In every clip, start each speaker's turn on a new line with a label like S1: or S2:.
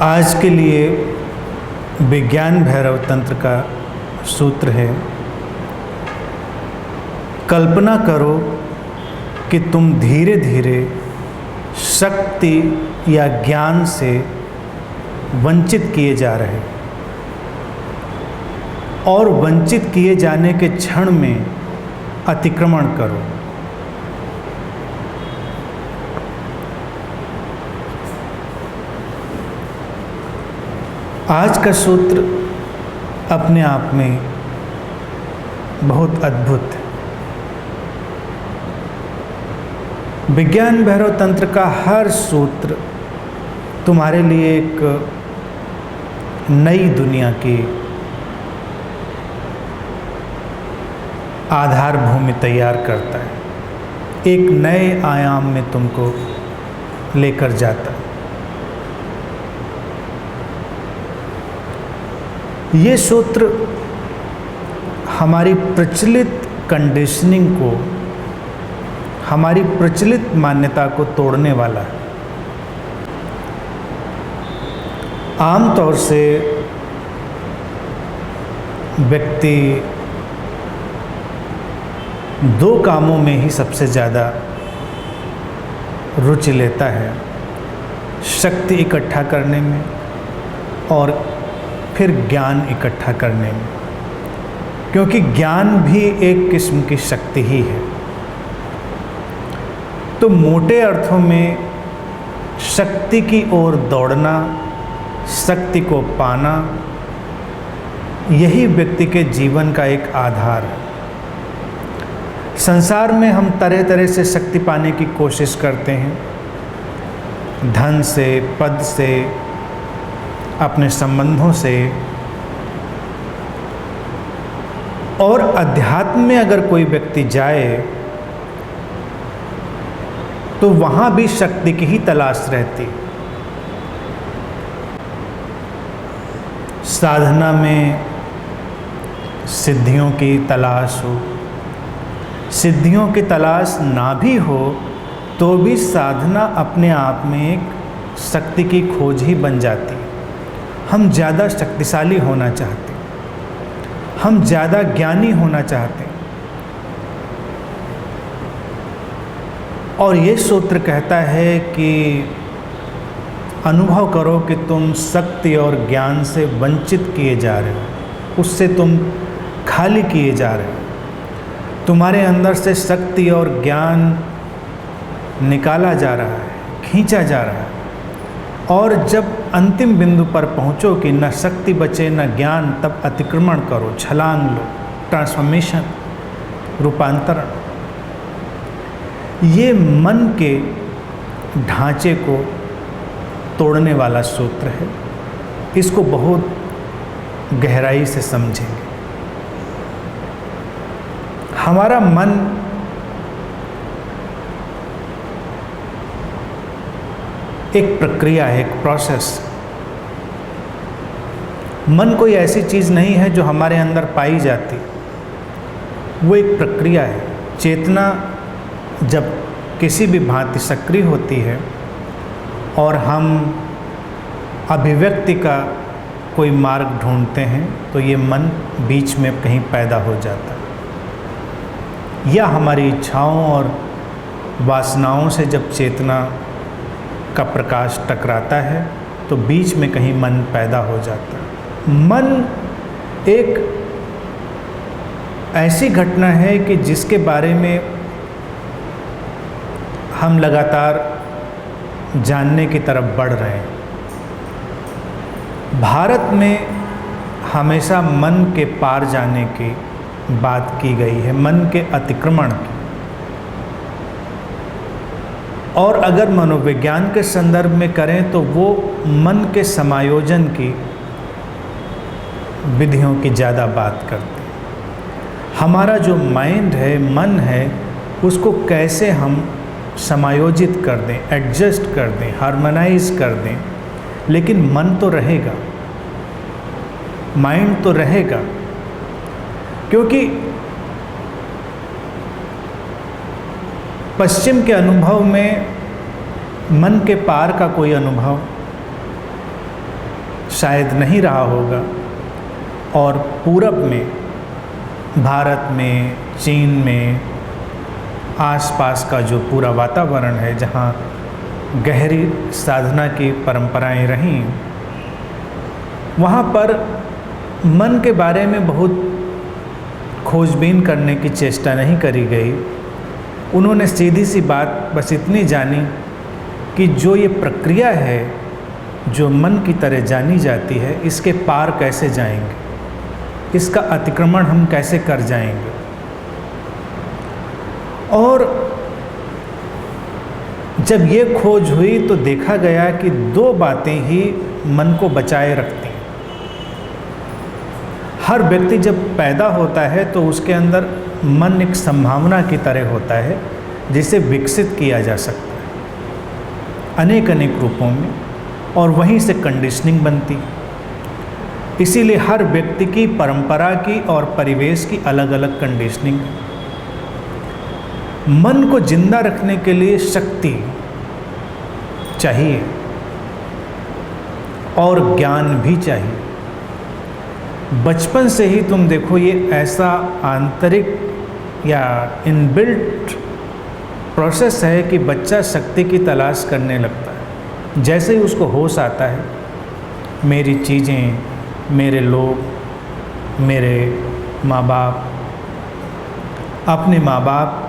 S1: आज के लिए विज्ञान भैरव तंत्र का सूत्र है, कल्पना करो कि तुम धीरे धीरे शक्ति या ज्ञान से वंचित किए जा रहे और वंचित किए जाने के क्षण में अतिक्रमण करो। आज का सूत्र अपने आप में बहुत अद्भुत है। विज्ञान भैरव तंत्र का हर सूत्र तुम्हारे लिए एक नई दुनिया की आधार भूमि तैयार करता है, एक नए आयाम में तुमको लेकर जाता है। ये सूत्र हमारी प्रचलित कंडीशनिंग को, हमारी प्रचलित मान्यता को तोड़ने वाला है। आमतौर से व्यक्ति दो कामों में ही सबसे ज़्यादा रुचि लेता है, शक्ति इकट्ठा करने में और फिर ज्ञान इकट्ठा करने में, क्योंकि ज्ञान भी एक किस्म की शक्ति ही है। तो मोटे अर्थों में शक्ति की ओर दौड़ना, शक्ति को पाना, यही व्यक्ति के जीवन का एक आधार है। संसार में हम तरह तरह से शक्ति पाने की कोशिश करते हैं, धन से, पद से, अपने संबंधों से। और अध्यात्म में अगर कोई व्यक्ति जाए तो वहाँ भी शक्ति की ही तलाश रहती। साधना में सिद्धियों की तलाश हो, सिद्धियों की तलाश ना भी हो तो भी साधना अपने आप में एक शक्ति की खोज ही बन जाती। हम ज़्यादा शक्तिशाली होना चाहते, हम ज़्यादा ज्ञानी होना चाहते। और ये सूत्र कहता है कि अनुभव करो कि तुम शक्ति और ज्ञान से वंचित किए जा रहे हो, उससे तुम खाली किए जा रहे हो। तुम्हारे अंदर से शक्ति और ज्ञान निकाला जा रहा है, खींचा जा रहा है। और जब अंतिम बिंदु पर पहुंचो कि न शक्ति बचे न ज्ञान, तब अतिक्रमण करो, छलांग लो, ट्रांसफॉर्मेशन, रूपांतरण। ये मन के ढांचे को तोड़ने वाला सूत्र है। इसको बहुत गहराई से समझेंगे। हमारा मन एक प्रक्रिया है, एक प्रोसेस। मन कोई ऐसी चीज़ नहीं है जो हमारे अंदर पाई जाती, वो एक प्रक्रिया है। चेतना जब किसी भी भांति सक्रिय होती है और हम अभिव्यक्ति का कोई मार्ग ढूंढते हैं तो ये मन बीच में कहीं पैदा हो जाता है, या हमारी इच्छाओं और वासनाओं से जब चेतना का प्रकाश टकराता है तो बीच में कहीं मन पैदा हो जाता है। मन एक ऐसी घटना है कि जिसके बारे में हम लगातार जानने की तरफ बढ़ रहे हैं। भारत में हमेशा मन के पार जाने की बात की गई है, मन के अतिक्रमण की। और अगर मनोविज्ञान के संदर्भ में करें तो वो मन के समायोजन की विधियों की ज़्यादा बात करते हैं। हमारा जो माइंड है, मन है, उसको कैसे हम समायोजित कर दें, एडजस्ट कर दें, हार्मोनाइज कर दें। लेकिन मन तो रहेगा, माइंड तो रहेगा, क्योंकि पश्चिम के अनुभव में मन के पार का कोई अनुभव शायद नहीं रहा होगा। और पूरब में, भारत में, चीन में, आसपास का जो पूरा वातावरण है जहाँ गहरी साधना की परंपराएं रहीं, वहाँ पर मन के बारे में बहुत खोजबीन करने की चेष्टा नहीं करी गई। उन्होंने सीधी सी बात बस इतनी जानी कि जो ये प्रक्रिया है जो मन की तरह जानी जाती है, इसके पार कैसे जाएंगे, इसका अतिक्रमण हम कैसे कर जाएंगे। और जब ये खोज हुई तो देखा गया कि दो बातें ही मन को बचाए रखती हैं। हर व्यक्ति जब पैदा होता है तो उसके अंदर मन एक संभावना की तरह होता है जिसे विकसित किया जा सकता है अनेक अनेक रूपों में, और वहीं से कंडीशनिंग बनती है। इसीलिए हर व्यक्ति की परंपरा की और परिवेश की अलग अलग कंडीशनिंग है। मन को जिंदा रखने के लिए शक्ति चाहिए और ज्ञान भी चाहिए। बचपन से ही तुम देखो, ये ऐसा आंतरिक या इनबिल्ट प्रोसेस है कि बच्चा शक्ति की तलाश करने लगता है। जैसे ही उसको होश आता है, मेरी चीज़ें, मेरे लोग, मेरे माँ बाप, अपने माँ बाप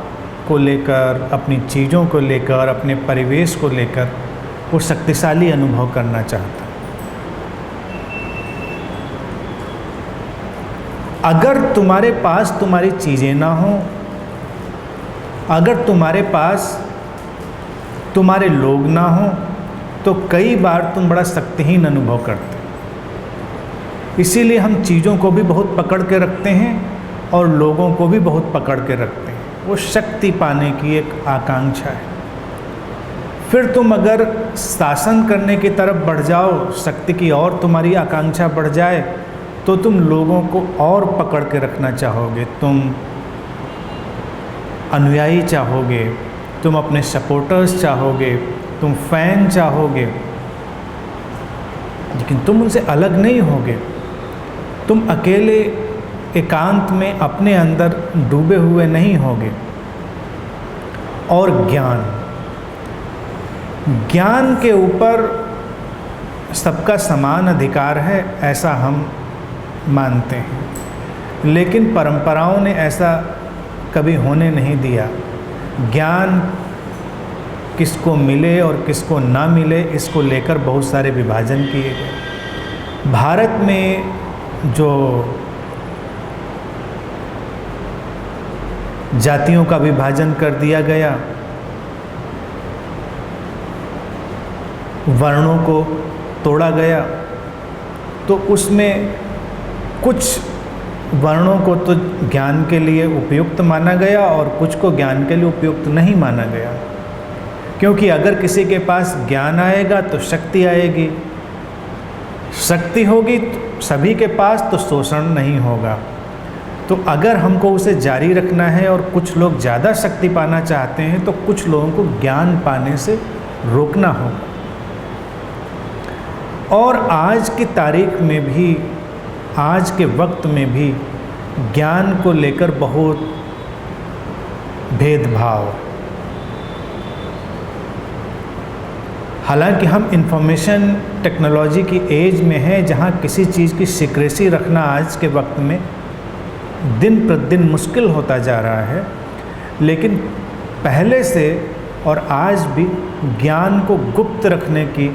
S1: को लेकर, अपनी चीज़ों को लेकर, अपने परिवेश को लेकर वो शक्तिशाली अनुभव करना चाहता है। अगर तुम्हारे पास तुम्हारी चीज़ें ना हो, अगर तुम्हारे पास तुम्हारे लोग ना हो, तो कई बार तुम बड़ा शक्तिहीन अनुभव करते हो। इसीलिए हम चीज़ों को भी बहुत पकड़ के रखते हैं और लोगों को भी बहुत पकड़ के रखते हैं। वो शक्ति पाने की एक आकांक्षा है। फिर तुम अगर शासन करने की तरफ बढ़ जाओ, शक्ति की और तुम्हारी आकांक्षा बढ़ जाए, तो तुम लोगों को और पकड़ के रखना चाहोगे, तुम अनुयायी चाहोगे, तुम अपने सपोर्टर्स चाहोगे, तुम फैन चाहोगे, लेकिन तुम उनसे अलग नहीं होगे। तुम अकेले एकांत में अपने अंदर डूबे हुए नहीं होगे। और ज्ञान के ऊपर सबका समान अधिकार है, ऐसा हम मानते हैं, लेकिन परंपराओं ने ऐसा कभी होने नहीं दिया। ज्ञान किसको मिले और किसको ना मिले, इसको लेकर बहुत सारे विभाजन किए गए। भारत में जो जातियों का विभाजन कर दिया गया, वर्णों को तोड़ा गया, तो उसमें कुछ वर्णों को तो ज्ञान के लिए उपयुक्त माना गया और कुछ को ज्ञान के लिए उपयुक्त नहीं माना गया। क्योंकि अगर किसी के पास ज्ञान आएगा तो शक्ति आएगी, शक्ति होगी तो सभी के पास, तो शोषण नहीं होगा। तो अगर हमको उसे जारी रखना है और कुछ लोग ज़्यादा शक्ति पाना चाहते हैं, तो कुछ लोगों को ज्ञान पाने से रोकना होगा। और आज की तारीख में भी, आज के वक्त में भी ज्ञान को लेकर बहुत भेदभाव। हालांकि हम इंफॉर्मेशन टेक्नोलॉजी की एज में हैं, जहां किसी चीज़ की सीक्रेसी रखना आज के वक्त में दिन प्रतिदिन मुश्किल होता जा रहा है, लेकिन पहले से और आज भी ज्ञान को गुप्त रखने की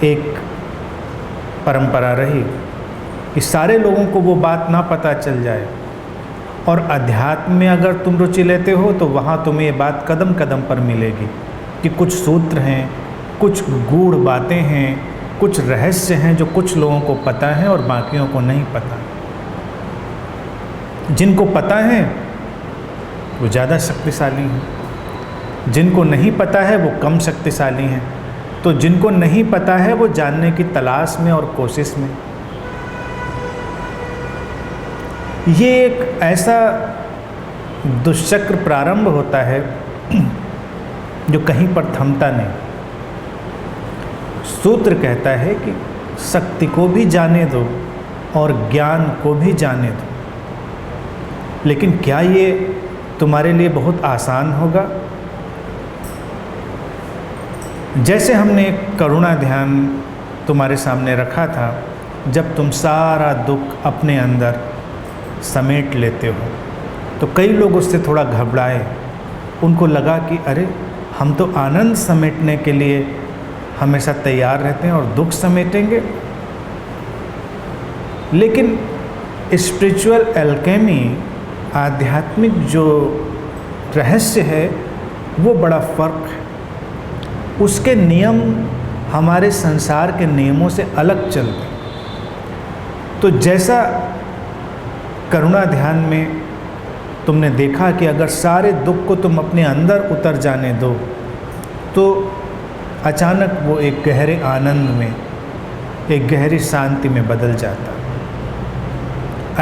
S1: एक परंपरा रही कि सारे लोगों को वो बात ना पता चल जाए। और अध्यात्म में अगर तुम रुचि लेते हो तो वहाँ तुम्हें ये बात कदम कदम पर मिलेगी कि कुछ सूत्र हैं, कुछ गूढ़ बातें हैं, कुछ रहस्य हैं जो कुछ लोगों को पता है और बाकियों को नहीं पता। जिनको पता है वो ज़्यादा शक्तिशाली हैं, जिनको नहीं पता है वो कम शक्तिशाली हैं। तो जिनको नहीं पता है वो जानने की तलाश में और कोशिश में। ये एक ऐसा दुष्चक्र प्रारंभ होता है जो कहीं पर थमता नहीं। सूत्र कहता है कि शक्ति को भी जाने दो और ज्ञान को भी जाने दो। लेकिन क्या ये तुम्हारे लिए बहुत आसान होगा? जैसे हमने करुणा ध्यान तुम्हारे सामने रखा था, जब तुम सारा दुख अपने अंदर समेट लेते हो, तो कई लोग उससे थोड़ा घबराए। उनको लगा कि अरे, हम तो आनंद समेटने के लिए हमेशा तैयार रहते हैं और दुख समेटेंगे। लेकिन स्पिरिचुअल एल्केमी, आध्यात्मिक जो रहस्य है, वो बड़ा फर्क है। उसके नियम हमारे संसार के नियमों से अलग चलते। तो जैसा करुणा ध्यान में तुमने देखा कि अगर सारे दुख को तुम अपने अंदर उतर जाने दो, तो अचानक वो एक गहरे आनंद में, एक गहरी शांति में बदल जाता।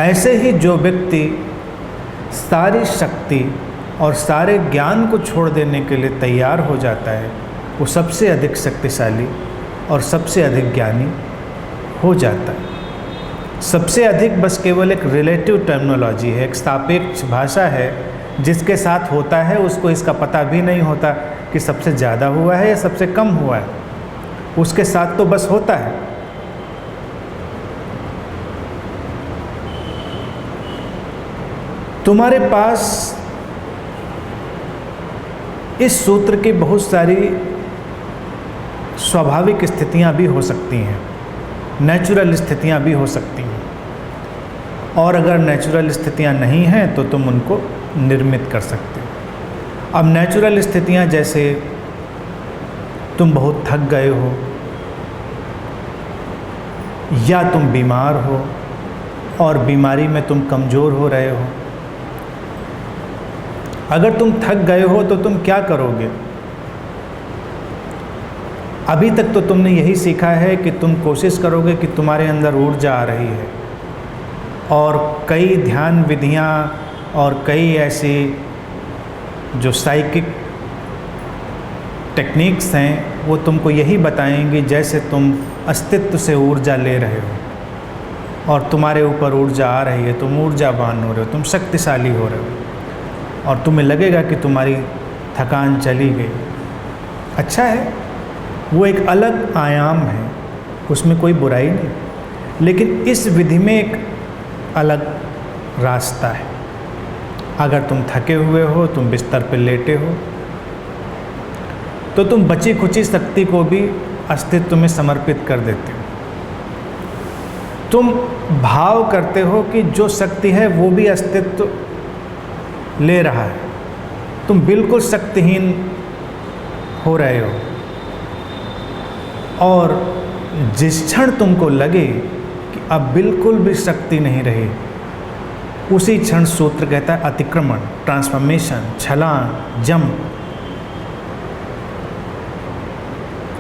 S1: ऐसे ही जो व्यक्ति सारी शक्ति और सारे ज्ञान को छोड़ देने के लिए तैयार हो जाता है, वो सबसे अधिक शक्तिशाली और सबसे अधिक ज्ञानी हो जाता है। सबसे अधिक बस केवल एक रिलेटिव टर्मिनोलॉजी है, एक सापेक्ष भाषा है। जिसके साथ होता है उसको इसका पता भी नहीं होता कि सबसे ज़्यादा हुआ है या सबसे कम हुआ है। उसके साथ तो बस होता है। तुम्हारे पास इस सूत्र की बहुत सारी स्वाभाविक स्थितियां भी हो सकती हैं, नेचुरल स्थितियां भी हो सकती हैं। और अगर नेचुरल स्थितियां नहीं हैं तो तुम उनको निर्मित कर सकते हो। अब नेचुरल स्थितियां जैसे तुम बहुत थक गए हो, या तुम बीमार हो और बीमारी में तुम कमज़ोर हो रहे हो। अगर तुम थक गए हो तो तुम क्या करोगे? अभी तक तो तुमने यही सीखा है कि तुम कोशिश करोगे कि तुम्हारे अंदर ऊर्जा आ रही है, और कई ध्यान विधियाँ और कई ऐसी जो साइकिक टेक्निक्स हैं वो तुमको यही बताएंगी जैसे तुम अस्तित्व से ऊर्जा ले रहे हो और तुम्हारे ऊपर ऊर्जा आ रही है, तुम ऊर्जावान हो रहे हो, तुम शक्तिशाली हो रहे हो और तुम्हें लगेगा कि तुम्हारी थकान चली गई। अच्छा है, वो एक अलग आयाम है, उसमें कोई बुराई नहीं। लेकिन इस विधि में एक अलग रास्ता है। अगर तुम थके हुए हो, तुम बिस्तर पर लेटे हो, तो तुम बची खुची शक्ति को भी अस्तित्व में समर्पित कर देते हो। तुम भाव करते हो कि जो शक्ति है वो भी अस्तित्व ले रहा है। तुम बिल्कुल शक्तिहीन हो रहे हो, और जिस क्षण तुमको लगे कि अब बिल्कुल भी शक्ति नहीं रही, उसी क्षण सूत्र कहता है अतिक्रमण, ट्रांसफॉर्मेशन, छलांग, जंप।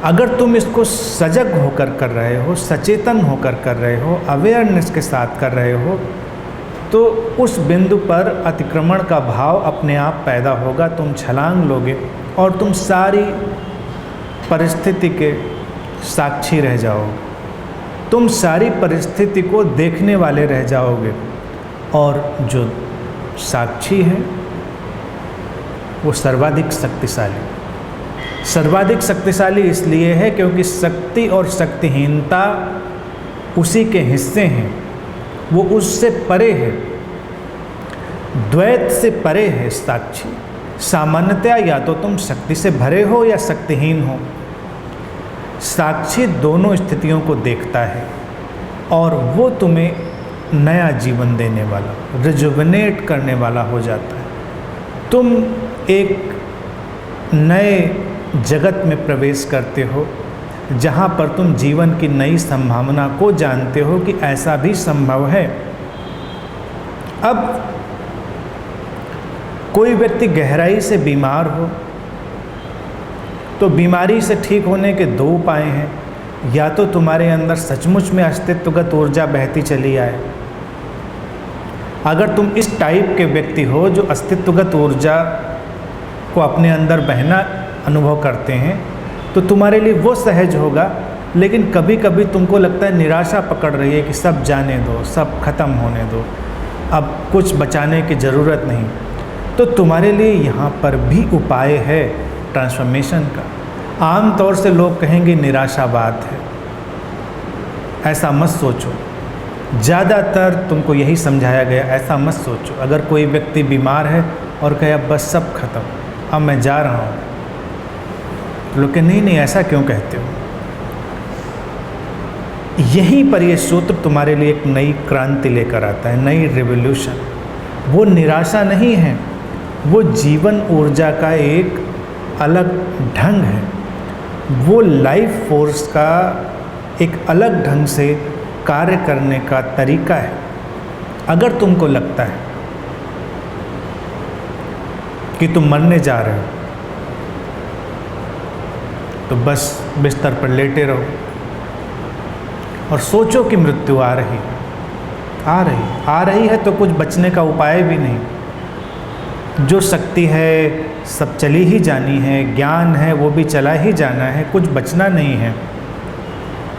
S1: अगर तुम इसको सजग होकर कर रहे हो, सचेतन होकर कर रहे हो, अवेयरनेस के साथ कर रहे हो, तो उस बिंदु पर अतिक्रमण का भाव अपने आप पैदा होगा। तुम छलांग लोगे और तुम सारी परिस्थिति के साक्षी रह जाओगे। तुम सारी परिस्थिति को देखने वाले रह जाओगे, और जो साक्षी है वो सर्वाधिक शक्तिशाली इसलिए है क्योंकि शक्ति और शक्तिहीनता उसी के हिस्से हैं, वो उससे परे है, द्वैत से परे है साक्षी। सामान्यतया या तो तुम शक्ति से भरे हो या शक्तिहीन हो। साक्षी दोनों स्थितियों को देखता है और वो तुम्हें नया जीवन देने वाला, रिजुविनेट करने वाला हो जाता है। तुम एक नए जगत में प्रवेश करते हो जहाँ पर तुम जीवन की नई संभावना को जानते हो कि ऐसा भी संभव है। अब कोई व्यक्ति गहराई से बीमार हो तो बीमारी से ठीक होने के दो उपाय हैं। या तो तुम्हारे अंदर सचमुच में अस्तित्वगत ऊर्जा बहती चली आए। अगर तुम इस टाइप के व्यक्ति हो जो अस्तित्वगत ऊर्जा को अपने अंदर बहना अनुभव करते हैं, तो तुम्हारे लिए वो सहज होगा लेकिन कभी कभी तुमको लगता है निराशा पकड़ रही है कि सब जाने दो, सब खत्म होने दो, अब कुछ बचाने की ज़रूरत नहीं। तो तुम्हारे लिए यहाँ पर भी उपाय है ट्रांसफॉर्मेशन का। आम तौर से लोग कहेंगे निराशावाद है, ऐसा मत सोचो। ज़्यादातर तुमको यही समझाया गया, ऐसा मत सोचो। अगर कोई व्यक्ति बीमार है और कहे अब बस सब खत्म, अब मैं जा रहा हूँ, तो लोग कहें नहीं नहीं ऐसा क्यों कहते हो। यहीं पर ये सूत्र तुम्हारे लिए एक नई क्रांति लेकर आता है, नई रिवॉल्यूशन। वो निराशा नहीं है, वो जीवन ऊर्जा का एक अलग ढंग है, वो लाइफ फोर्स का एक अलग ढंग से कार्य करने का तरीका है। अगर तुमको लगता है कि तुम मरने जा रहे हो तो बस बिस्तर पर लेटे रहो और सोचो कि मृत्यु आ रही है तो कुछ बचने का उपाय भी नहीं। जो शक्ति है सब चली ही जानी है, ज्ञान है वो भी चला ही जाना है, कुछ बचना नहीं है।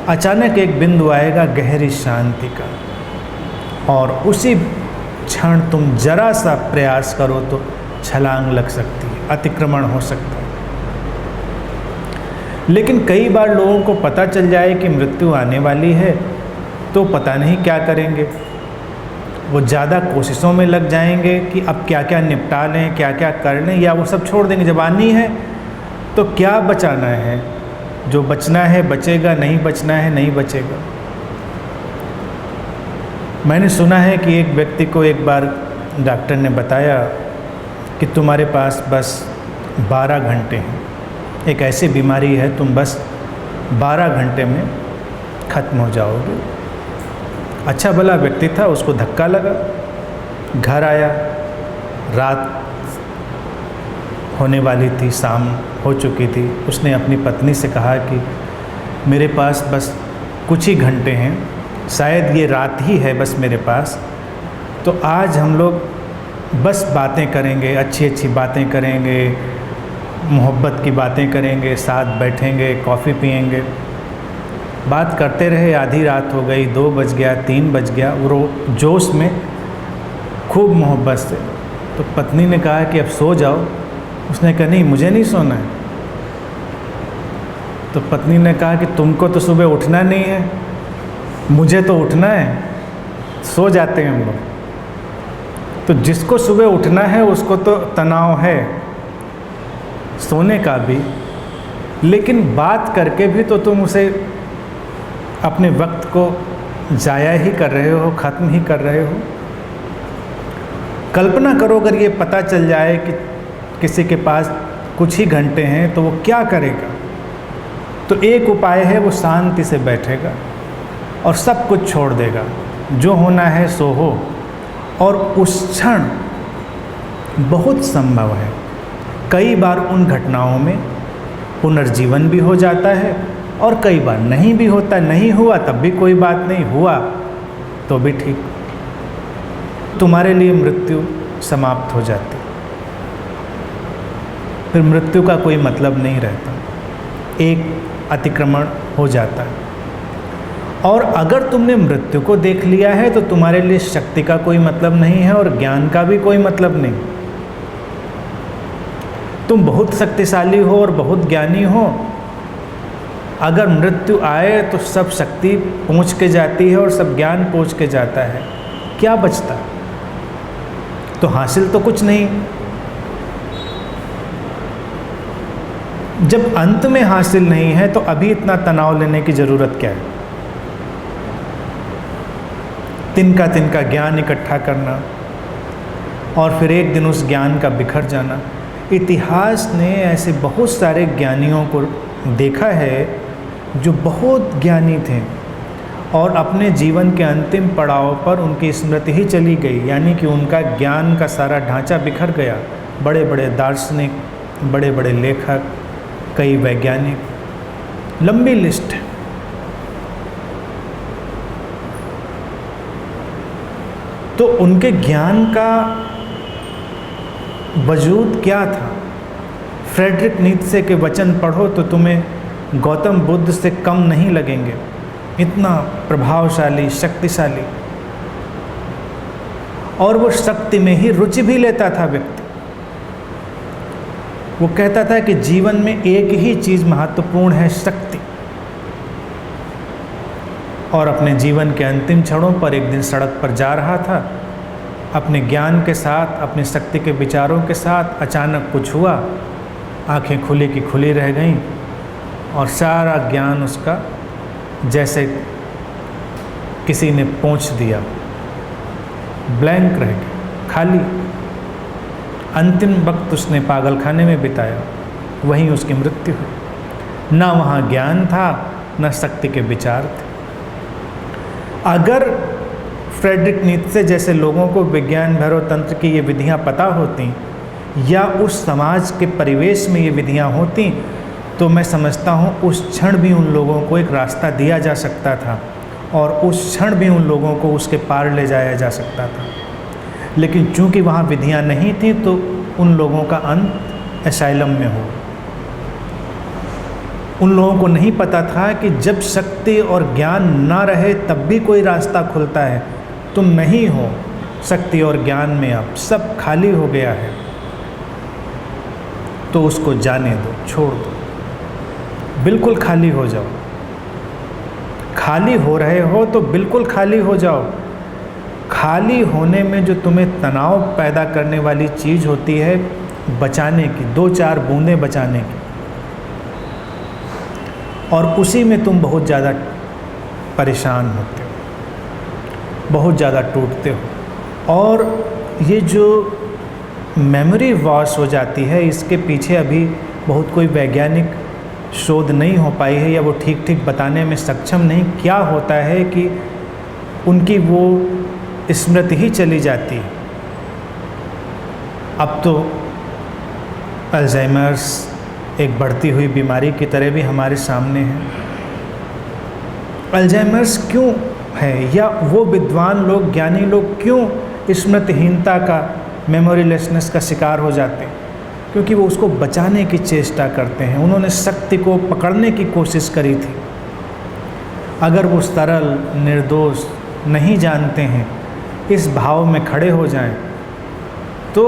S1: अचानक एक बिंदु आएगा गहरी शांति का, और उसी क्षण तुम जरा सा प्रयास करो तो छलांग लग सकती है, अतिक्रमण हो सकता है। लेकिन कई बार लोगों को पता चल जाए कि मृत्यु आने वाली है तो पता नहीं क्या करेंगे। वो ज़्यादा कोशिशों में लग जाएंगे कि अब क्या क्या निपटा लें, क्या क्या कर लें, या वो सब छोड़ देंगे। जब आनी है तो क्या बचाना है, जो बचना है बचेगा, नहीं बचना है नहीं बचेगा। मैंने सुना है कि एक व्यक्ति को एक बार डॉक्टर ने बताया कि तुम्हारे पास बस 12 घंटे हैं, एक ऐसी बीमारी है तुम बस 12 घंटे में ख़त्म हो जाओगे। अच्छा भला व्यक्ति था, उसको धक्का लगा, घर आया, रात होने वाली थी, शाम हो चुकी थी। उसने अपनी पत्नी से कहा कि मेरे पास बस कुछ ही घंटे हैं, शायद ये रात ही है बस मेरे पास, तो आज हम लोग बस बातें करेंगे, अच्छी अच्छी बातें करेंगे, मोहब्बत की बातें करेंगे, साथ बैठेंगे, कॉफ़ी पिएंगे। बात करते रहे, आधी रात हो गई, 2 बज गया, 3 बज गया, वो जोश में खूब मोहब्बत से। तो पत्नी ने कहा कि अब सो जाओ। उसने कहा नहीं मुझे नहीं सोना है। तो पत्नी ने कहा कि तुमको तो सुबह उठना नहीं है, मुझे तो उठना है, सो जाते हैं हम लोग। तो जिसको सुबह उठना है उसको तो तनाव है सोने का भी, लेकिन बात करके भी तो तुम उसे अपने वक्त को ज़ाया ही कर रहे हो, ख़त्म ही कर रहे हो। कल्पना करो अगर ये पता चल जाए कि किसी के पास कुछ ही घंटे हैं तो वो क्या करेगा। तो एक उपाय है, वो शांति से बैठेगा और सब कुछ छोड़ देगा, जो होना है सो हो। और उस क्षण बहुत संभव है, कई बार उन घटनाओं में पुनर्जीवन भी हो जाता है और कई बार नहीं भी होता। नहीं हुआ तब भी कोई बात नहीं, हुआ तो भी ठीक। तुम्हारे लिए मृत्यु समाप्त हो जाती, फिर मृत्यु का कोई मतलब नहीं रहता, एक अतिक्रमण हो जाता है। और अगर तुमने मृत्यु को देख लिया है तो तुम्हारे लिए शक्ति का कोई मतलब नहीं है और ज्ञान का भी कोई मतलब नहीं। तुम बहुत शक्तिशाली हो और बहुत ज्ञानी हो, अगर मृत्यु आए तो सब शक्ति पहुँच के जाती है और सब ज्ञान पहुँच के जाता है, क्या बचता? तो हासिल तो कुछ नहीं। जब अंत में हासिल नहीं है तो अभी इतना तनाव लेने की ज़रूरत क्या है? तिनका तिनका ज्ञान इकट्ठा करना और फिर एक दिन उस ज्ञान का बिखर जाना। इतिहास ने ऐसे बहुत सारे ज्ञानियों को देखा है जो बहुत ज्ञानी थे और अपने जीवन के अंतिम पड़ाव पर उनकी स्मृति ही चली गई, यानी कि उनका ज्ञान का सारा ढांचा बिखर गया। बड़े बड़े दार्शनिक, बड़े बड़े लेखक, कई वैज्ञानिक, लंबी लिस्ट है। तो उनके ज्ञान का वजूद क्या था? फ्रेडरिक नीत्शे के वचन पढ़ो तो तुम्हें गौतम बुद्ध से कम नहीं लगेंगे, इतना प्रभावशाली, शक्तिशाली। और वो शक्ति में ही रुचि भी लेता था व्यक्ति। वो कहता था कि जीवन में एक ही चीज़ महत्वपूर्ण है, शक्ति। और अपने जीवन के अंतिम क्षणों पर एक दिन सड़क पर जा रहा था, अपने ज्ञान के साथ, अपनी शक्ति के विचारों के साथ। अचानक कुछ हुआ, आंखें खुली की खुली रह गईं और सारा ज्ञान उसका जैसे किसी ने पोंछ दिया, ब्लैंक रह गया, खाली। अंतिम वक्त उसने पागलखाने में बिताया, वहीं उसकी मृत्यु हुई। ना वहाँ ज्ञान था, न शक्ति के विचार थे। अगर फ्रेडरिक नीत्शे जैसे लोगों को विज्ञान भैरव तंत्र की ये विधियाँ पता होती, या उस समाज के परिवेश में ये विधियाँ होती, तो मैं समझता हूँ उस क्षण भी उन लोगों को एक रास्ता दिया जा सकता था और उस क्षण भी उन लोगों को उसके पार ले जाया जा सकता था। लेकिन चूंकि वहाँ विधियाँ नहीं थी, तो उन लोगों का अंत एसाइलम में हो। उन लोगों को नहीं पता था कि जब शक्ति और ज्ञान ना रहे तब भी कोई रास्ता खुलता है। तुम नहीं हो शक्ति और ज्ञान में, अब सब खाली हो गया है, तो उसको जाने दो, छोड़ दो, बिल्कुल खाली हो जाओ। खाली हो रहे हो तो बिल्कुल खाली हो जाओ। खाली होने में जो तुम्हें तनाव पैदा करने वाली चीज़ होती है, बचाने की, 2-4 बूंदें बचाने की, और उसी में तुम बहुत ज़्यादा परेशान होते हो, बहुत ज़्यादा टूटते हो। और ये जो मेमोरी वॉश हो जाती है, इसके पीछे अभी बहुत कोई वैज्ञानिक शोध नहीं हो पाई है, या वो ठीक ठीक बताने में सक्षम नहीं क्या होता है कि उनकी वो स्मृति ही चली जाती है। अब तो अल्जाइमर्स एक बढ़ती हुई बीमारी की तरह भी हमारे सामने है। अल्जाइमर्स क्यों है, या वो विद्वान लोग, ज्ञानी लोग क्यों स्मृतिहीनता का, मेमोरीलेसनेस का शिकार हो जाते हैं? क्योंकि वो उसको बचाने की चेष्टा करते हैं। उन्होंने शक्ति को पकड़ने की कोशिश करी थी। अगर वो सरल, निर्दोष, नहीं जानते हैं, इस भाव में खड़े हो जाएं, तो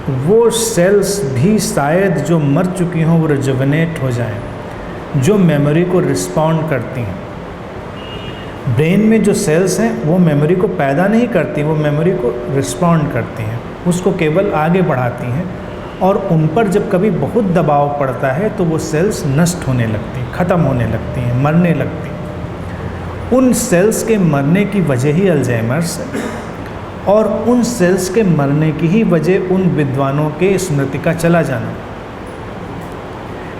S1: वो सेल्स भी शायद जो मर चुकी हों वो रिजुविनेट हो जाएं, जो मेमोरी को रिस्पॉन्ड करती हैं। ब्रेन में जो सेल्स हैं वो मेमोरी को पैदा नहीं करती, वो मेमोरी को रिस्पॉन्ड करती हैं, उसको केवल आगे बढ़ाती हैं। और उन पर जब कभी बहुत दबाव पड़ता है तो वो सेल्स नष्ट होने लगती हैं, ख़त्म होने लगती हैं, मरने लगती हैं। उन सेल्स के मरने की वजह ही अल्जाइमर्स है, और उन सेल्स के मरने की ही वजह उन विद्वानों के स्मृति का चला जाना।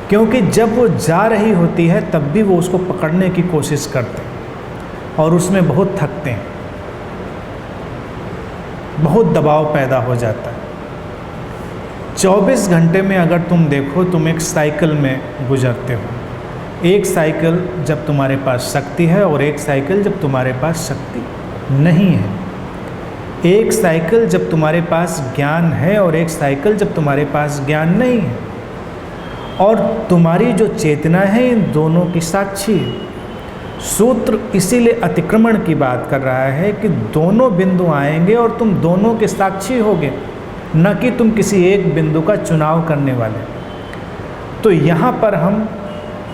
S1: क्योंकि जब वो जा रही होती है तब भी वो उसको पकड़ने की कोशिश करते हैं और उसमें बहुत थकते हैं, बहुत दबाव पैदा हो जाता है। 24 घंटे में अगर तुम देखो, तुम एक साइकिल में गुजरते हो। एक साइकिल जब तुम्हारे पास शक्ति है और एक साइकिल जब तुम्हारे पास शक्ति नहीं है। एक साइकिल जब तुम्हारे पास ज्ञान है और एक साइकिल जब तुम्हारे पास ज्ञान नहीं है। और तुम्हारी जो चेतना है इन दोनों की साक्षी है। सूत्र इसीलिए अतिक्रमण की बात कर रहा है कि दोनों बिंदु आएंगे और तुम दोनों के साक्षी होगे, न कि तुम किसी एक बिंदु का चुनाव करने वाले। तो यहाँ पर हम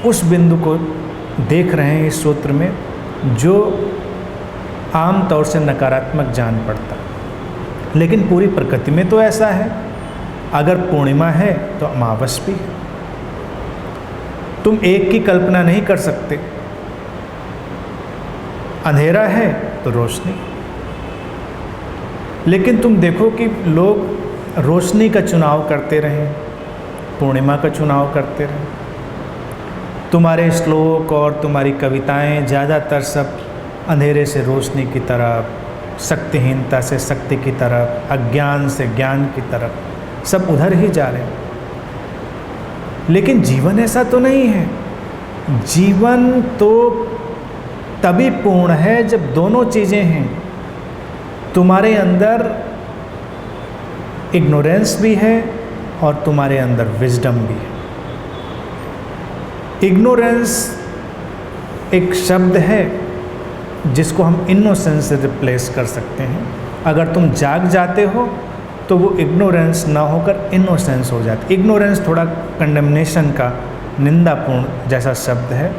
S1: उस बिंदु को देख रहे हैं इस सूत्र में, जो आम तौर से नकारात्मक जान पड़ता, लेकिन पूरी प्रकृति में तो ऐसा है। अगर पूर्णिमा है तो अमावस भी है। तुम एक की कल्पना नहीं कर सकते। अंधेरा है तो रोशनी, लेकिन तुम देखो कि लोग रोशनी का चुनाव करते रहे, पूर्णिमा का चुनाव करते रहे। तुम्हारे श्लोक और तुम्हारी कविताएं ज़्यादातर सब अंधेरे से रोशनी की तरफ, शक्तिहीनता से शक्ति की तरफ, अज्ञान से ज्ञान की तरफ, सब उधर ही जा रहे हैं। लेकिन जीवन ऐसा तो नहीं है। जीवन तो तभी पूर्ण है जब दोनों चीज़ें हैं। तुम्हारे अंदर इग्नोरेंस भी है और तुम्हारे अंदर विजडम भी है। इग्नोरेंस एक शब्द है जिसको हम इनोसेंस से रिप्लेस कर सकते हैं। अगर तुम जाग जाते हो तो वो इग्नोरेंस ना होकर इनोसेंस हो जाती। इग्नोरेंस थोड़ा कंडेमनेशन का, निंदापूर्ण जैसा शब्द है,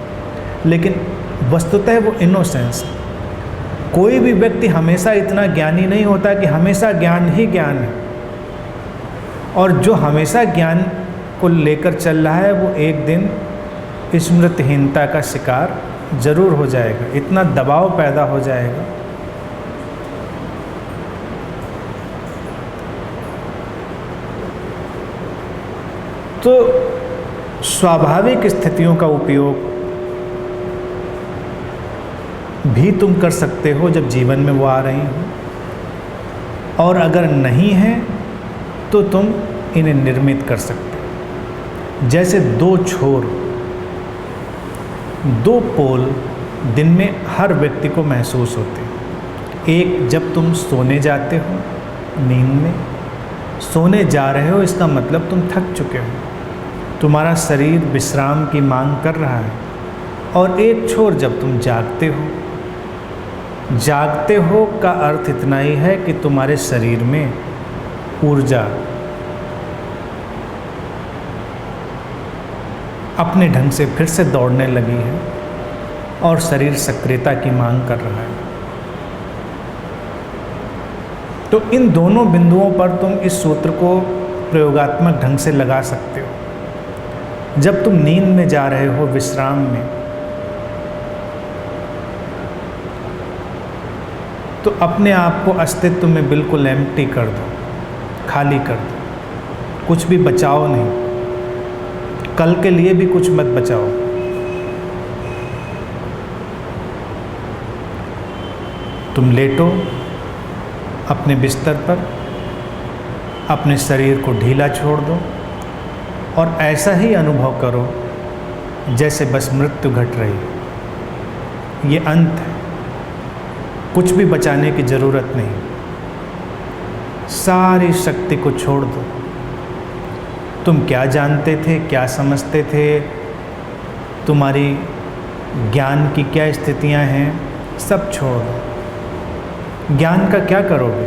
S1: लेकिन वस्तुतः वो इनोसेंस। कोई भी व्यक्ति हमेशा इतना ज्ञानी नहीं होता कि हमेशा ज्ञान ही ज्ञान है, और जो हमेशा ज्ञान को लेकर चल रहा है वो एक दिन स्मृतिहीनता का शिकार जरूर हो जाएगा। इतना दबाव पैदा हो जाएगा। तो स्वाभाविक स्थितियों का उपयोग भी तुम कर सकते हो जब जीवन में वो आ रही हो, और अगर नहीं है तो तुम इन्हें निर्मित कर सकते हो। जैसे दो छोर, दो पोल दिन में हर व्यक्ति को महसूस होते हैं। एक, जब तुम सोने जाते हो, नींद में सोने जा रहे हो, इसका मतलब तुम थक चुके हो, तुम्हारा शरीर विश्राम की मांग कर रहा है। और एक छोर जब तुम जागते हो। जागते हो का अर्थ इतना ही है कि तुम्हारे शरीर में ऊर्जा अपने ढंग से फिर से दौड़ने लगी है और शरीर सक्रियता की मांग कर रहा है। तो इन दोनों बिंदुओं पर तुम इस सूत्र को प्रयोगात्मक ढंग से लगा सकते हो। जब तुम नींद में जा रहे हो, विश्राम में, तो अपने आप को अस्तित्व में बिल्कुल एम्प्टी कर दो, खाली कर दो। कुछ भी बचाओ नहीं, कल के लिए भी कुछ मत बचाओ। तुम लेटो अपने बिस्तर पर, अपने शरीर को ढीला छोड़ दो और ऐसा ही अनुभव करो जैसे बस मृत्यु घट रही। ये अंत है, कुछ भी बचाने की ज़रूरत नहीं। सारी शक्ति को छोड़ दो। तुम क्या जानते थे, क्या समझते थे, तुम्हारी ज्ञान की क्या स्थितियां हैं, सब छोड़ दो। ज्ञान का क्या करोगे?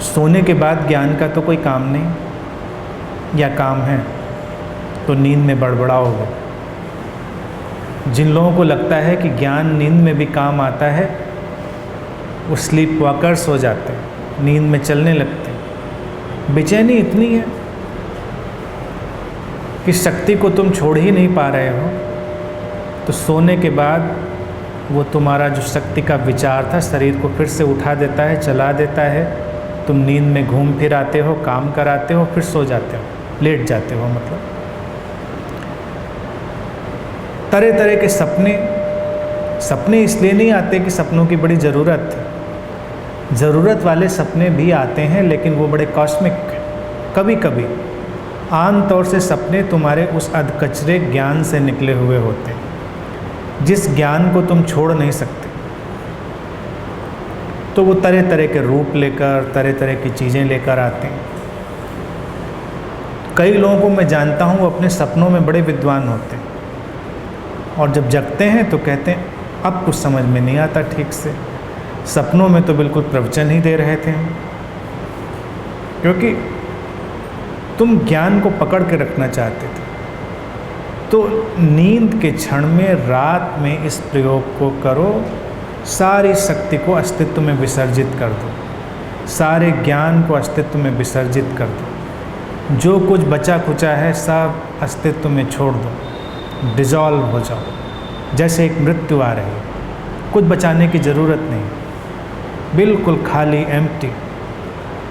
S1: सोने के बाद ज्ञान का तो कोई काम नहीं, या काम है तो नींद में बड़बड़ाओगे। जिन लोगों को लगता है कि ज्ञान नींद में भी काम आता है, वो स्लीप वॉकर्स हो जाते हैं, नींद में चलने लगते हैं। बेचैनी इतनी है कि शक्ति को तुम छोड़ ही नहीं पा रहे हो, तो सोने के बाद वो तुम्हारा जो शक्ति का विचार था शरीर को फिर से उठा देता है, चला देता है। तुम नींद में घूम फिर आते हो, काम कराते हो, फिर सो जाते हो, लेट जाते हो। मतलब तरह तरह के सपने इसलिए नहीं आते कि सपनों की बड़ी ज़रूरत है। ज़रूरत वाले सपने भी आते हैं, लेकिन वो बड़े कॉस्मिक। कभी कभी आम तौर से सपने तुम्हारे उस अधकचरे ज्ञान से निकले हुए होते हैं, जिस ज्ञान को तुम छोड़ नहीं सकते। तो वो तरह तरह के रूप लेकर, तरह तरह की चीज़ें लेकर आते हैं। कई लोगों को मैं जानता हूँ, वो अपने सपनों में बड़े विद्वान होते हैं, और जब जगते हैं तो कहते हैं अब कुछ समझ में नहीं आता ठीक से, सपनों में तो बिल्कुल प्रवचन ही दे रहे थे। क्योंकि तुम ज्ञान को पकड़ के रखना चाहते थे। तो नींद के क्षण में, रात में इस प्रयोग को करो। सारी शक्ति को अस्तित्व में विसर्जित कर दो, सारे ज्ञान को अस्तित्व में विसर्जित कर दो। जो कुछ बचा खुचा है सब अस्तित्व में छोड़ दो, डिज़ोल्व हो जाओ। जैसे एक मृत्यु आ रही है, कुछ बचाने की ज़रूरत नहीं, बिल्कुल खाली, एम्प्टी।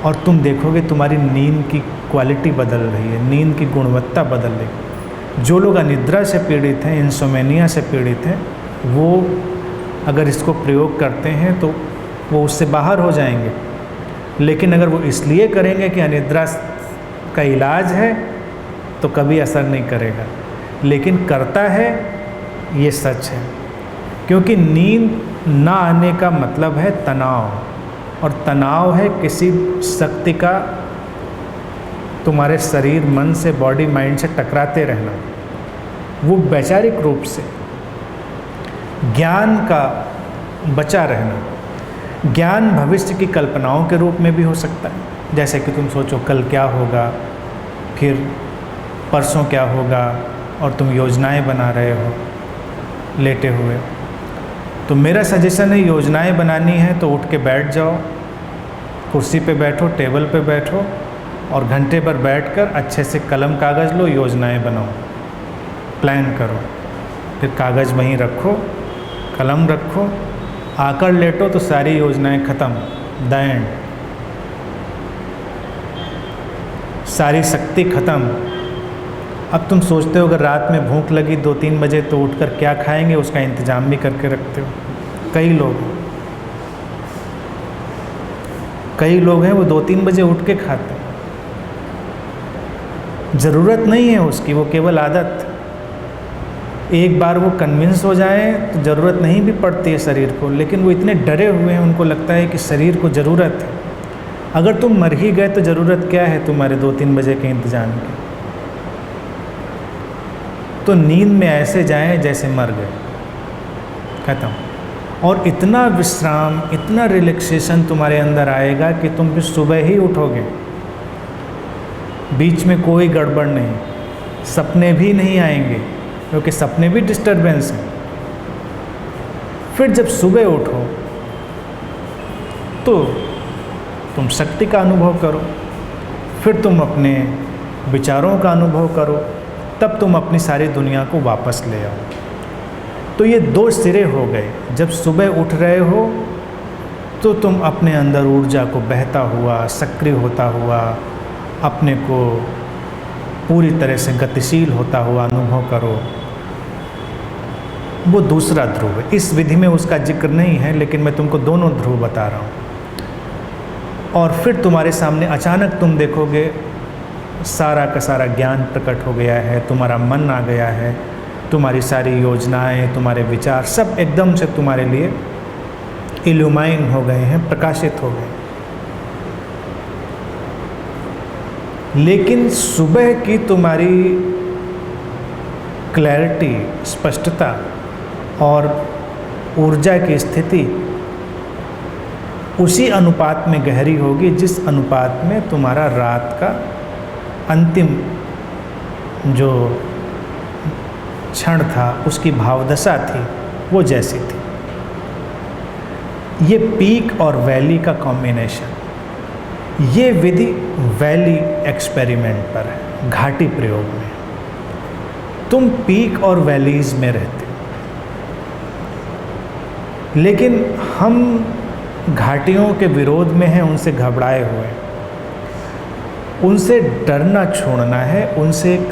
S1: और तुम देखोगे तुम्हारी नींद की क्वालिटी बदल रही है, नींद की गुणवत्ता बदल रही है। जो लोग अनिद्रा से पीड़ित हैं, इंसोमेनिया से पीड़ित हैं, वो अगर इसको प्रयोग करते हैं तो वो उससे बाहर हो जाएंगे। लेकिन अगर वो इसलिए करेंगे कि अनिद्रा का इलाज है, तो कभी असर नहीं करेगा। लेकिन करता है, ये सच है। क्योंकि नींद ना आने का मतलब है तनाव, और तनाव है किसी शक्ति का तुम्हारे शरीर मन से, बॉडी माइंड से टकराते रहना, वो वैचारिक रूप से। ज्ञान का बचा रहना, ज्ञान भविष्य की कल्पनाओं के रूप में भी हो सकता है। जैसे कि तुम सोचो कल क्या होगा, फिर परसों क्या होगा, और तुम योजनाएं बना रहे हो लेटे हुए। तो मेरा सजेशन है, योजनाएं बनानी है तो उठ के बैठ जाओ, कुर्सी पे बैठो, टेबल पे बैठो, और घंटे भर बैठकर अच्छे से कलम कागज़ लो, योजनाएं बनाओ, प्लान करो। फिर कागज़ वहीं रखो, कलम रखो, आकर लेटो तो सारी योजनाएं ख़त्म, द एंड, सारी शक्ति ख़त्म। अब तुम सोचते हो अगर रात में भूख लगी 2-3 बजे तो उठकर क्या खाएंगे, उसका इंतज़ाम भी करके रखते हो। कई लोग हैं वो 2-3 बजे उठ के खाते हैं। ज़रूरत नहीं है उसकी, वो केवल आदत। एक बार वो कन्विंस हो जाए तो ज़रूरत नहीं भी पड़ती है शरीर को, लेकिन वो इतने डरे हुए हैं, उनको लगता है कि शरीर को ज़रूरत है। अगर तुम मर ही गए तो ज़रूरत क्या है तुम्हारे 2-3 बजे के इंतज़ाम की। तो नींद में ऐसे जाएं जैसे मर गए, ख़त्म। और इतना विश्राम, इतना रिलैक्सेशन तुम्हारे अंदर आएगा कि तुम भी सुबह ही उठोगे, बीच में कोई गड़बड़ नहीं, सपने भी नहीं आएंगे, क्योंकि सपने भी डिस्टरबेंस हैं। फिर जब सुबह उठो तो तुम शक्ति का अनुभव करो, फिर तुम अपने विचारों का अनुभव करो, तब तुम अपनी सारी दुनिया को वापस ले आओ। तो ये 2 सिरे हो गए। जब सुबह उठ रहे हो तो तुम अपने अंदर ऊर्जा को बहता हुआ, सक्रिय होता हुआ, अपने को पूरी तरह से गतिशील होता हुआ अनुभव करो। वो दूसरा ध्रुव है। इस विधि में उसका जिक्र नहीं है, लेकिन मैं तुमको दोनों ध्रुव बता रहा हूँ। और फिर तुम्हारे सामने अचानक तुम देखोगे सारा का सारा ज्ञान प्रकट हो गया है, तुम्हारा मन आ गया है, तुम्हारी सारी योजनाएं, तुम्हारे विचार सब एकदम से तुम्हारे लिए इल्यूमाइन हो गए हैं, प्रकाशित हो गए। लेकिन सुबह की तुम्हारी क्लैरिटी, स्पष्टता और ऊर्जा की स्थिति उसी अनुपात में गहरी होगी जिस अनुपात में तुम्हारा रात का अंतिम जो क्षण था, उसकी भावदशा थी, वो जैसी थी। ये पीक और वैली का कॉम्बिनेशन, ये विधि वैली एक्सपेरिमेंट पर है, घाटी प्रयोग में। तुम पीक और वैलीज में रहते हो, लेकिन हम घाटियों के विरोध में हैं, उनसे घबराए हुए हैं। उनसे डरना छोड़ना है, उनसे एक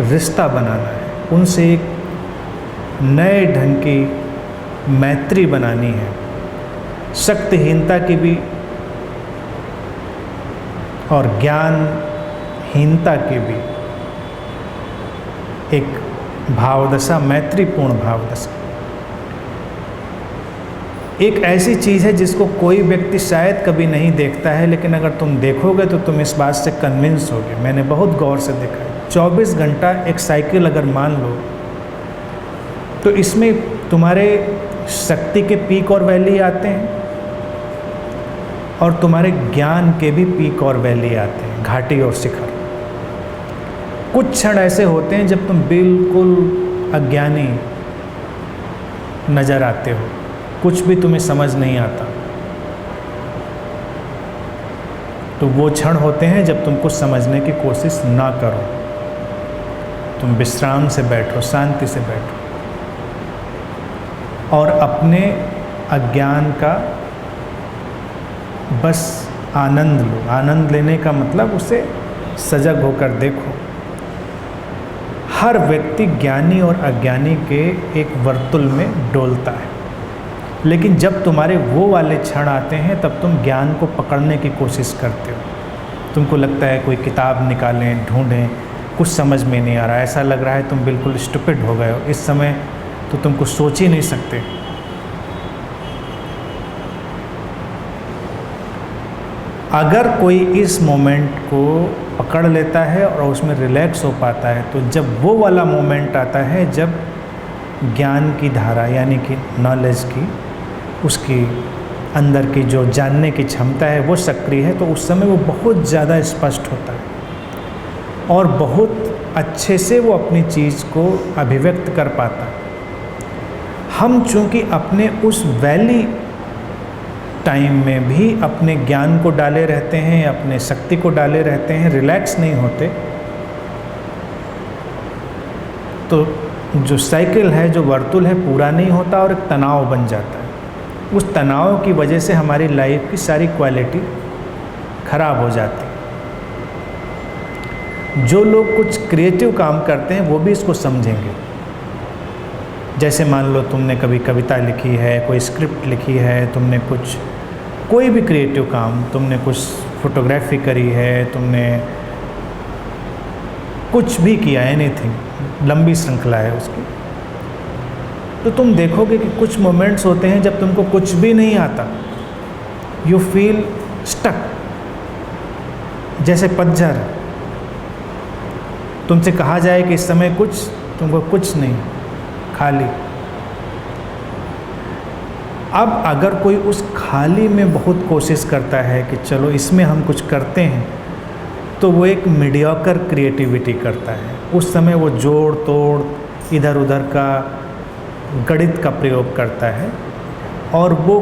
S1: रिश्ता बनाना है, उनसे एक नए ढंग की मैत्री बनानी है। शक्तिहीनता की भी और ज्ञानहीनता की भी एक भावदशा, मैत्रीपूर्ण भावदशा, एक ऐसी चीज़ है जिसको कोई व्यक्ति शायद कभी नहीं देखता है, लेकिन अगर तुम देखोगे तो तुम इस बात से कन्विंस होगे। मैंने बहुत गौर से देखा है। 24 घंटा एक साइकिल अगर मान लो तो इसमें तुम्हारे शक्ति के पीक और वैली आते हैं और तुम्हारे ज्ञान के भी पीक और वैली आते हैं, घाटी और शिखर। कुछ क्षण ऐसे होते हैं जब तुम बिल्कुल अज्ञानी नज़र आते हो, कुछ भी तुम्हें समझ नहीं आता। तो वो क्षण होते हैं जब तुम कुछ समझने की कोशिश ना करो, तुम विश्राम से बैठो, शांति से बैठो और अपने अज्ञान का बस आनंद लो। आनंद लेने का मतलब उसे सजग होकर देखो। हर व्यक्ति ज्ञानी और अज्ञानी के एक वर्तुल में डोलता है, लेकिन जब तुम्हारे वो वाले क्षण आते हैं तब तुम ज्ञान को पकड़ने की कोशिश करते हो। तुमको लगता है कोई किताब निकालें, ढूंढें, कुछ समझ में नहीं आ रहा, ऐसा लग रहा है तुम बिल्कुल स्टूपिड हो गए हो, इस समय तो तुम कुछ सोच ही नहीं सकते। अगर कोई इस मोमेंट को पकड़ लेता है और उसमें रिलैक्स हो पाता है। तो जब वो वाला मोमेंट आता है जब ज्ञान की धारा यानी कि नॉलेज की, उसकी अंदर की जो जानने की क्षमता है वो सक्रिय है, तो उस समय वो बहुत ज़्यादा स्पष्ट होता है और बहुत अच्छे से वो अपनी चीज़ को अभिव्यक्त कर पाता है। हम चूँकि अपने उस वैली टाइम में भी अपने ज्ञान को डाले रहते हैं, अपने शक्ति को डाले रहते हैं, रिलैक्स नहीं होते, तो जो साइकिल है, जो वर्तुल है, पूरा नहीं होता और एक तनाव बन जाता है। उस तनाव की वजह से हमारी लाइफ की सारी क्वालिटी खराब हो जाती है। जो लोग कुछ क्रिएटिव काम करते हैं वो भी इसको समझेंगे। जैसे मान लो तुमने कभी कविता लिखी है, कोई स्क्रिप्ट लिखी है, तुमने कुछ कोई भी क्रिएटिव काम, तुमने कुछ फोटोग्राफी करी है, तुमने कुछ भी किया, एनीथिंग, लंबी श्रृंखला है उसकी, तो तुम देखोगे कि कुछ मोमेंट्स होते हैं जब तुमको कुछ भी नहीं आता, यू फील स्टक, जैसे पतझड़। तुमसे कहा जाए कि इस समय कुछ, तुमको कुछ नहीं, खाली। अब अगर कोई उस खाली में बहुत कोशिश करता है कि चलो इसमें हम कुछ करते हैं, तो वो एक मीडियोकर क्रिएटिविटी करता है। उस समय वो जोड़ तोड़, इधर उधर का गणित का प्रयोग करता है और वो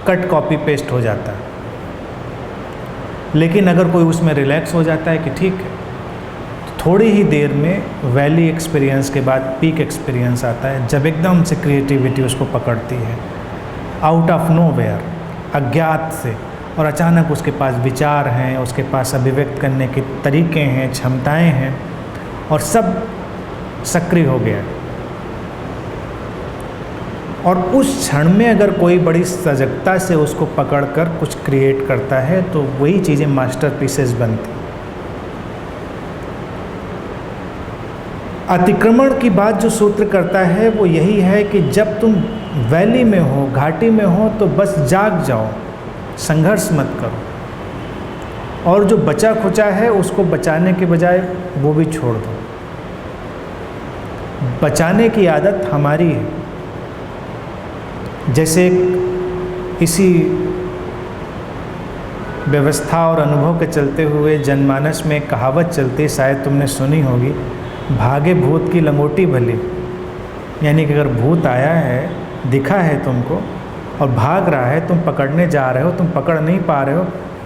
S1: कट कॉपी पेस्ट हो जाता है। लेकिन अगर कोई उसमें रिलैक्स हो जाता है कि ठीक है, तो थोड़ी ही देर में वैली एक्सपीरियंस के बाद पीक एक्सपीरियंस आता है, जब एकदम से क्रिएटिविटी उसको पकड़ती है आउट ऑफ नोवेयर, अज्ञात से, और अचानक उसके पास विचार हैं, उसके पास अभिव्यक्त करने के तरीके हैं, क्षमताएं हैं, और सब सक्रिय हो गया। और उस क्षण में अगर कोई बड़ी सजगता से उसको पकड़कर कुछ क्रिएट करता है तो वही चीज़ें मास्टरपीसेस बनती। अतिक्रमण की बात जो सूत्र करता है वो यही है कि जब तुम वैली में हो, घाटी में हो, तो बस जाग जाओ, संघर्ष मत करो, और जो बचा खुचा है उसको बचाने के बजाय वो भी छोड़ दो। बचाने की आदत हमारी है। जैसे इसी व्यवस्था और अनुभव के चलते हुए जनमानस में एक कहावत चलती, शायद तुमने सुनी होगी, भागे भूत की लंगोटी भली। यानी कि अगर भूत आया है, दिखा है तुमको और भाग रहा है, तुम पकड़ने जा रहे हो, तुम पकड़ नहीं पा रहे हो,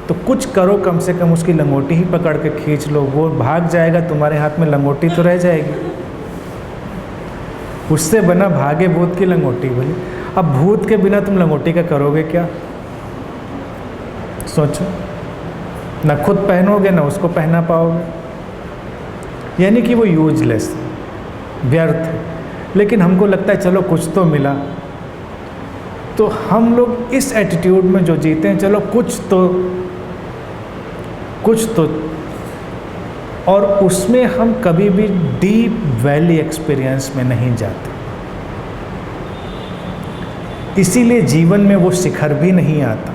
S1: तो कुछ करो, कम से कम उसकी लंगोटी ही पकड़ के खींच लो। वो भाग जाएगा, तुम्हारे हाथ में लंगोटी तो रह जाएगी। उससे बना भागे भूत की लंगोटी बोली। अब भूत के बिना तुम लंगोटी का करोगे क्या? सोचो, ना खुद पहनोगे ना उसको पहना पाओगे। यानी कि वो यूजलेस, व्यर्थ है। लेकिन हमको लगता है चलो कुछ तो मिला, तो हम लोग इस एटीट्यूड में जो जीते हैं, चलो कुछ तो, और उसमें हम कभी भी डीप वैली एक्सपीरियंस में नहीं जाते। इसीलिए जीवन में वो शिखर भी नहीं आता।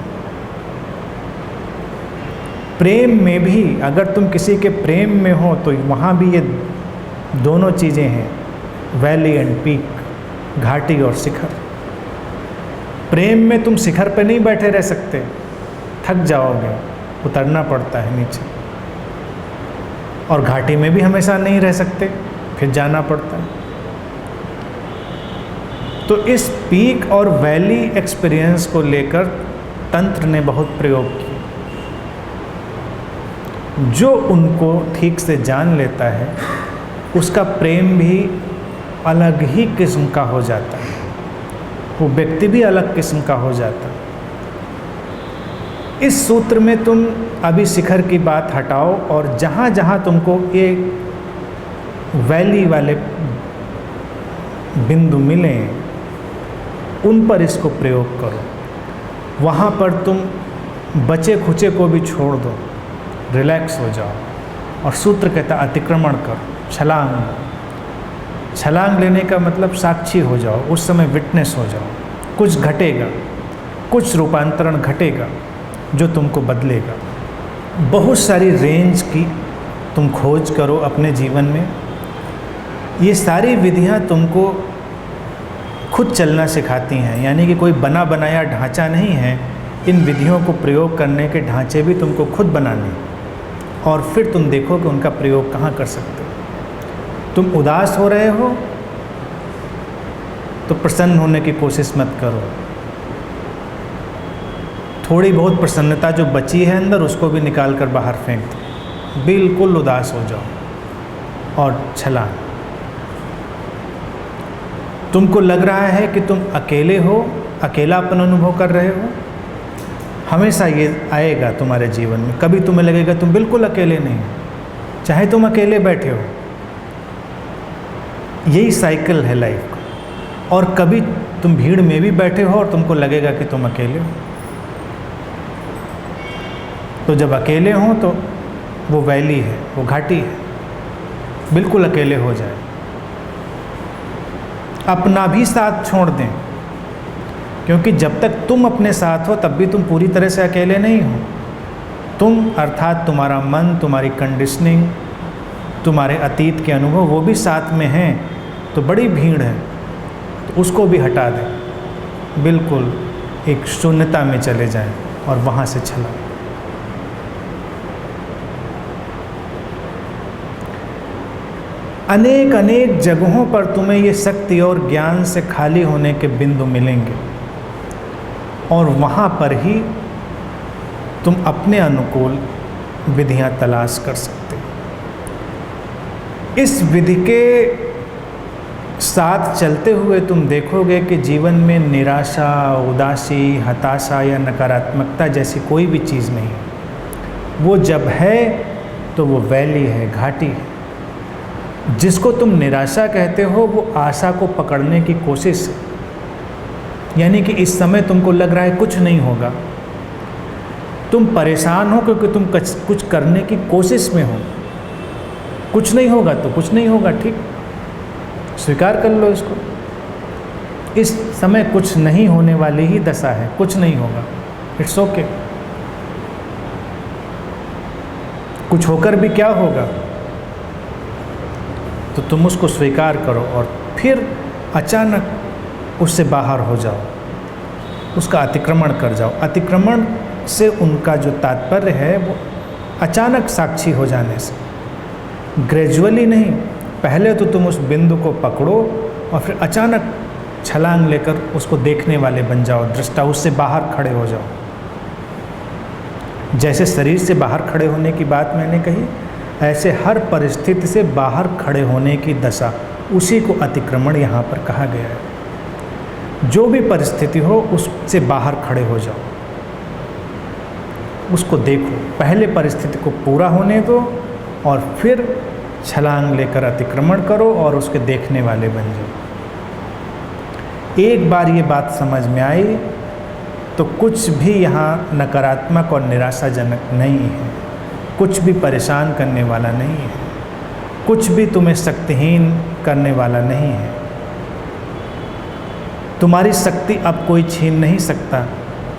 S1: प्रेम में भी अगर तुम किसी के प्रेम में हो तो वहाँ भी ये दोनों चीज़ें हैं, वैली एंड पीक, घाटी और शिखर। प्रेम में तुम शिखर पे नहीं बैठे रह सकते, थक जाओगे, उतरना पड़ता है नीचे। और घाटी में भी हमेशा नहीं रह सकते, फिर जाना पड़ता है। तो इस पीक और वैली एक्सपीरियंस को लेकर तंत्र ने बहुत प्रयोग किए। जो उनको ठीक से जान लेता है उसका प्रेम भी अलग ही किस्म का हो जाता है, वो व्यक्ति भी अलग किस्म का हो जाता है। इस सूत्र में तुम अभी शिखर की बात हटाओ और जहाँ जहाँ तुमको ये वैली वाले बिंदु मिले उन पर इसको प्रयोग करो। वहाँ पर तुम बचे खुचे को भी छोड़ दो, रिलैक्स हो जाओ। और सूत्र कहता अतिक्रमण करो, छलांग लेने का मतलब साक्षी हो जाओ, उस समय विटनेस हो जाओ। कुछ घटेगा, कुछ रूपांतरण घटेगा जो तुमको बदलेगा। बहुत सारी रेंज की तुम खोज करो अपने जीवन में। ये सारी विधियाँ तुमको खुद चलना सिखाती हैं, यानी कि कोई बना बनाया ढांचा नहीं है। इन विधियों को प्रयोग करने के ढांचे भी तुमको खुद बनाने, और फिर तुम देखो कि उनका प्रयोग कहाँ कर सकते हो। तुम उदास हो रहे हो तो प्रसन्न होने की कोशिश मत करो। थोड़ी बहुत प्रसन्नता जो बची है अंदर, उसको भी निकाल कर बाहर फेंक दो। बिल्कुल उदास हो जाओ और छलांग। तुमको लग रहा है कि तुम अकेले हो, अकेलापन अनुभव कर रहे हो, हमेशा ये आएगा तुम्हारे जीवन में। कभी तुम्हें लगेगा तुम बिल्कुल अकेले नहीं हो, चाहे तुम अकेले बैठे हो। यही साइकिल है लाइफ का। और कभी तुम भीड़ में भी बैठे हो और तुमको लगेगा कि तुम अकेले हो। तो जब अकेले हो तो वो वैली है, वो घाटी है, बिल्कुल अकेले हो जाए। अपना भी साथ छोड़ दें, क्योंकि जब तक तुम अपने साथ हो तब भी तुम पूरी तरह से अकेले नहीं हो। तुम अर्थात तुम्हारा मन, तुम्हारी कंडीशनिंग, तुम्हारे अतीत के अनुभव, वो भी साथ में हैं। तो बड़ी भीड़ है, तो उसको भी हटा दें। बिल्कुल एक शून्यता में चले जाएं और वहाँ से छलाएं। अनेक अनेक जगहों पर तुम्हें ये शक्ति और ज्ञान से खाली होने के बिंदु मिलेंगे, और वहाँ पर ही तुम अपने अनुकूल विधियाँ तलाश कर सकते हो। इस विधि के साथ चलते हुए तुम देखोगे कि जीवन में निराशा, उदासी, हताशा या नकारात्मकता जैसी कोई भी चीज़ नहीं है। वो जब है तो वो वैली है, घाटी है। जिसको तुम निराशा कहते हो वो आशा को पकड़ने की कोशिश है, यानी कि इस समय तुमको लग रहा है कुछ नहीं होगा। तुम परेशान हो क्योंकि तुम कुछ करने की कोशिश में हो। कुछ नहीं होगा तो कुछ नहीं होगा, ठीक, स्वीकार कर लो इसको। इस समय कुछ नहीं होने वाली ही दशा है, कुछ नहीं होगा, इट्स ओके। कुछ होकर भी क्या होगा, तो तुम उसको स्वीकार करो और फिर अचानक उससे बाहर हो जाओ, उसका अतिक्रमण कर जाओ। अतिक्रमण से उनका जो तात्पर्य है वो अचानक साक्षी हो जाने से, ग्रेजुअली नहीं। पहले तो तुम उस बिंदु को पकड़ो और फिर अचानक छलांग लेकर उसको देखने वाले बन जाओ, दृष्टा, उससे बाहर खड़े हो जाओ। जैसे शरीर से बाहर खड़े होने की बात मैंने कही, ऐसे हर परिस्थिति से बाहर खड़े होने की दशा, उसी को अतिक्रमण यहाँ पर कहा गया है। जो भी परिस्थिति हो उससे बाहर खड़े हो जाओ, उसको देखो, पहले परिस्थिति को पूरा होने दो और फिर छलांग लेकर अतिक्रमण करो और उसके देखने वाले बन जाओ। एक बार ये बात समझ में आई तो कुछ भी यहाँ नकारात्मक और निराशाजनक नहीं है, कुछ भी परेशान करने वाला नहीं है, कुछ भी तुम्हें शक्तिहीन करने वाला नहीं है। तुम्हारी शक्ति अब कोई छीन नहीं सकता,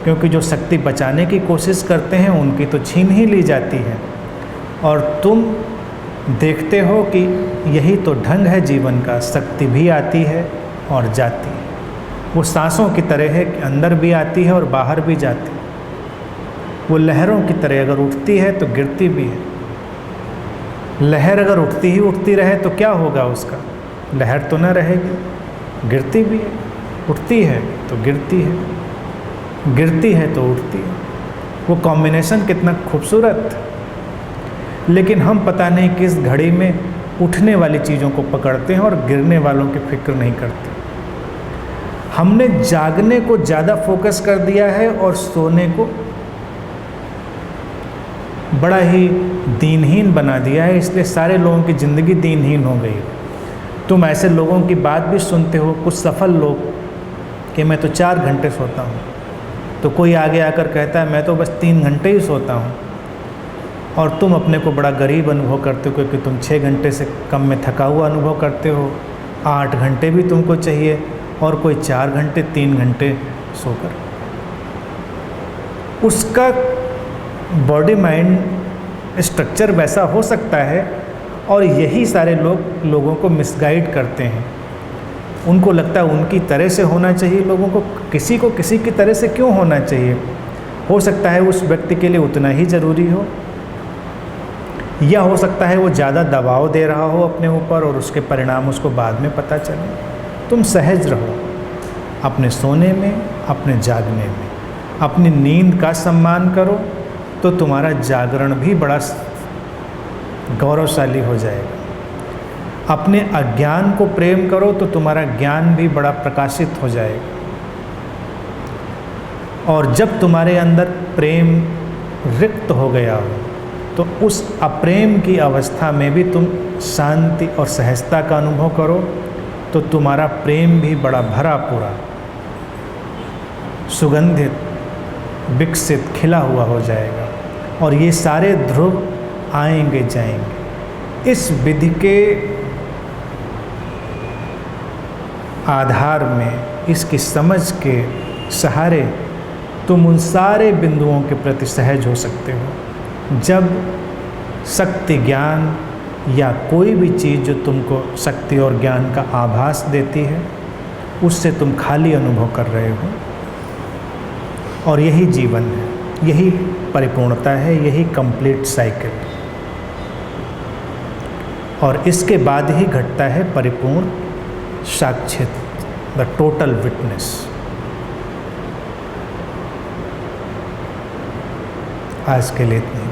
S1: क्योंकि जो शक्ति बचाने की कोशिश करते हैं उनकी तो छीन ही ली जाती है। और तुम देखते हो कि यही तो ढंग है जीवन का, शक्ति भी आती है और जाती है। वो सांसों की तरह है कि अंदर भी आती है और बाहर भी जाती है। वो लहरों की तरह अगर उठती है तो गिरती भी है। लहर अगर उठती ही उठती रहे तो क्या होगा उसका, लहर तो न रहेगी, गिरती भी है, उठती है तो गिरती है, गिरती है तो उठती है। वो कॉम्बिनेशन कितना खूबसूरत। लेकिन हम पता नहीं किस घड़ी में उठने वाली चीज़ों को पकड़ते हैं और गिरने वालों की फिक्र नहीं करते। हमने जागने को ज़्यादा फोकस कर दिया है और सोने को बड़ा ही दीनहीन बना दिया है, इसलिए सारे लोगों की ज़िंदगी दीनहीन हो गई। तुम ऐसे लोगों की बात भी सुनते हो, कुछ सफल लोग, कि मैं तो 4 घंटे सोता हूँ, तो कोई आगे आकर कहता है मैं तो बस 3 घंटे ही सोता हूँ, और तुम अपने को बड़ा गरीब अनुभव करते हो क्योंकि तुम 6 घंटे से कम में थका हुआ अनुभव करते हो। 8 घंटे भी तुमको चाहिए और कोई 4 घंटे 3 घंटे सोकर। उसका बॉडी माइंड स्ट्रक्चर वैसा हो सकता है और यही सारे लोगों को मिसगाइड करते हैं। उनको लगता है उनकी तरह से होना चाहिए, लोगों को किसी की तरह से क्यों होना चाहिए। हो सकता है उस व्यक्ति के लिए उतना ही ज़रूरी हो, या हो सकता है वो ज़्यादा दबाव दे रहा हो अपने ऊपर और उसके परिणाम उसको बाद में पता चले। तुम सहज रहो अपने सोने में, अपने जागने में, अपनी नींद का सम्मान करो तो तुम्हारा जागरण भी बड़ा गौरवशाली हो जाएगा। अपने अज्ञान को प्रेम करो तो तुम्हारा ज्ञान भी बड़ा प्रकाशित हो जाएगा। और जब तुम्हारे अंदर प्रेम रिक्त हो गया हो तो उस अप्रेम की अवस्था में भी तुम शांति और सहजता का अनुभव करो तो तुम्हारा प्रेम भी बड़ा भरा पूरा, सुगंधित, विकसित, खिला हुआ हो जाएगा। और ये सारे ध्रुव आएंगे जाएंगे। इस विधि के आधार में, इसकी समझ के सहारे तुम उन सारे बिंदुओं के प्रति सहज हो सकते हो। जब शक्ति ज्ञान या कोई भी चीज़ जो तुमको शक्ति और ज्ञान का आभास देती है उससे तुम खाली अनुभव कर रहे हो। और यही जीवन है, यही परिपूर्णता है, यही कंप्लीट साइकिल। और इसके बाद ही घटता है परिपूर्ण साक्षित, द टोटल विटनेस। आज के लिए इतनी।